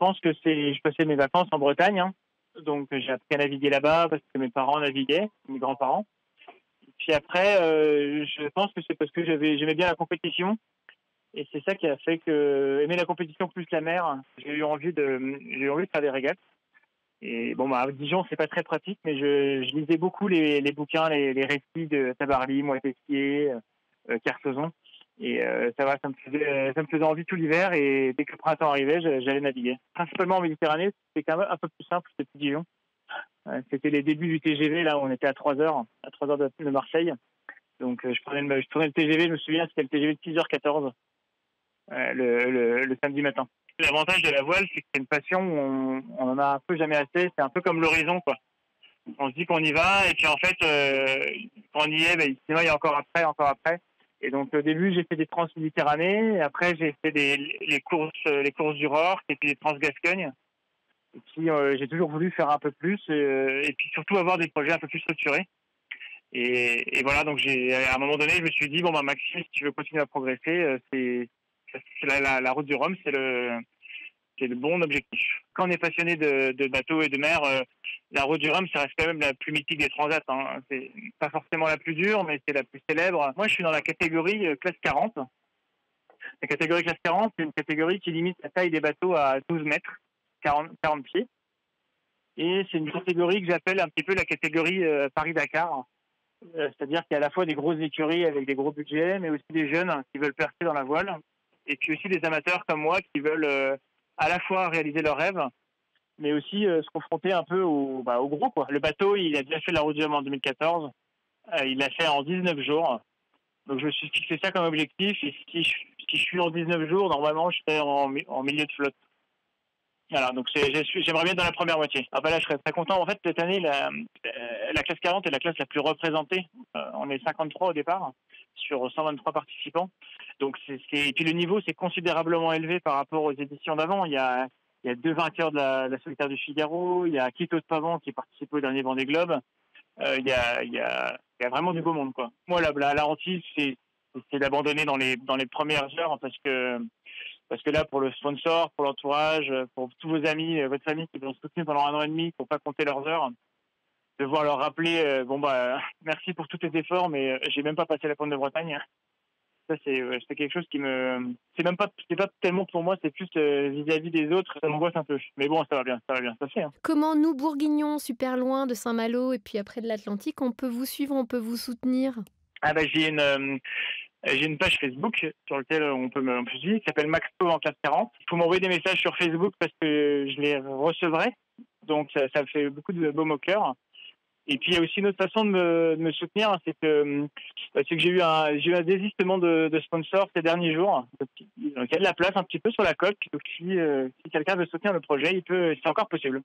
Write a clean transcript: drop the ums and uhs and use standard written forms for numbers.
pense que je passais mes vacances en Bretagne, hein. Donc j'ai appris à naviguer là-bas parce que mes parents naviguaient, mes grands-parents. Puis après, je pense que c'est parce que j'aimais bien la compétition. Et c'est ça qui a fait que, aimer la compétition plus que la mer, j'ai eu envie de faire des régates. Et bon, bah, à Dijon, c'est pas très pratique, mais je lisais beaucoup les bouquins, les récits de Tabarly, Moitessier, Kersozon. Et ça me faisait envie tout l'hiver. Et dès que le printemps arrivait, j'allais naviguer. Principalement en Méditerranée, c'était quand même un peu plus simple, c'était Dijon. C'était les débuts du TGV, là, où on était à 3 heures de Marseille. Donc, je prenais le TGV, je me souviens, c'était le TGV de 6h14, le samedi matin. L'avantage de la voile, c'est que c'est une passion où on en a un peu jamais assez. C'est un peu comme l'horizon, quoi. On se dit qu'on y va, et puis en fait, quand on y est, sinon il y a encore après, encore après. Et donc au début, j'ai fait des trans-Méditerranée, et après j'ai fait les courses du Rorc, et puis les trans-Gascogne. Et puis j'ai toujours voulu faire un peu plus, et puis surtout avoir des projets un peu plus structurés. Et voilà, donc à un moment donné, je me suis dit, bon, bah, Maxime, si tu veux continuer à progresser, c'est la route du Rhum, c'est le bon objectif. Quand on est passionné de bateaux et de mer, la route du Rhum, ça reste quand même la plus mythique des transats, hein. C'est pas forcément la plus dure, mais c'est la plus célèbre. Moi, je suis dans la catégorie classe 40. La catégorie classe 40, c'est une catégorie qui limite la taille des bateaux à 12 mètres, 40 pieds. Et c'est une catégorie que j'appelle un petit peu la catégorie Paris-Dakar. C'est-à-dire qu'il y a à la fois des grosses écuries avec des gros budgets, mais aussi des jeunes qui veulent percer dans la voile. Et puis aussi des amateurs comme moi qui veulent à la fois réaliser leurs rêves, mais aussi se confronter un peu au gros, quoi. Le bateau, il a déjà fait la route du Rhum en 2014. Il l'a fait en 19 jours. Donc je me suis fixé ça comme objectif. Et si je suis en 19 jours, normalement, je serai en milieu de flotte. Voilà, donc j'aimerais bien être dans la première moitié. Ah bah là, je serais très content. En fait, cette année, la classe 40 est la classe la plus représentée. On est 53 au départ, sur 123 participants. Donc et puis le niveau, c'est considérablement élevé par rapport aux éditions d'avant. Il y a deux vainqueurs de la Solitaire du Figaro, il y a Quito de Pavon qui participe au dernier Vendée Globe. Il y a vraiment du beau monde, quoi. Moi, la hantise, c'est d'abandonner dans les premières heures parce que là, pour le sponsor, pour l'entourage, pour tous vos amis, votre famille qui vous ont soutenu pendant 1 an et demi, pour pas compter leurs heures, devoir leur rappeler, bon bah, merci pour tous tes efforts, mais j'ai même pas passé la Pointe de Bretagne. Ça, c'est quelque chose c'est pas tellement pour moi, c'est plus vis-à-vis des autres, ça m'angoisse un peu. Mais bon, ça va bien se passer, hein. Comment nous, bourguignons, super loin de Saint-Malo et puis après de l'Atlantique, on peut vous suivre, on peut vous soutenir? Ah bah, j'ai une page Facebook sur laquelle on peut suivre, qui s'appelle Maxpo en classe 40. Il faut m'envoyer des messages sur Facebook parce que je les recevrai. Donc ça me fait beaucoup de baume au cœur. Et puis il y a aussi une autre façon de me soutenir, hein, c'est que j'ai eu un désistement de sponsors ces derniers jours. Donc il y a de la place un petit peu sur la coque. Donc si quelqu'un veut soutenir le projet, c'est encore possible.